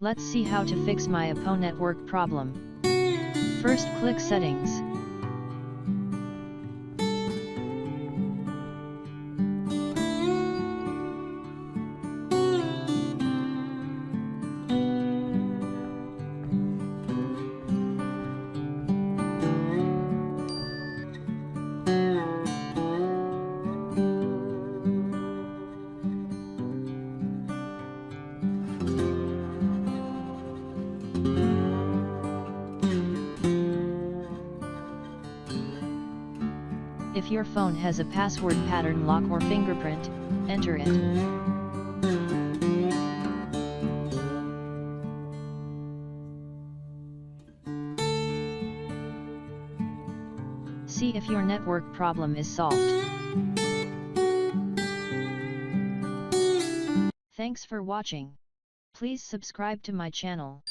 Let's see how to fix my Oppo network problem. First, click Settings. If your phone has a password pattern lock or fingerprint, enter it. See if your network problem is solved. Thanks for watching. Please subscribe to my channel.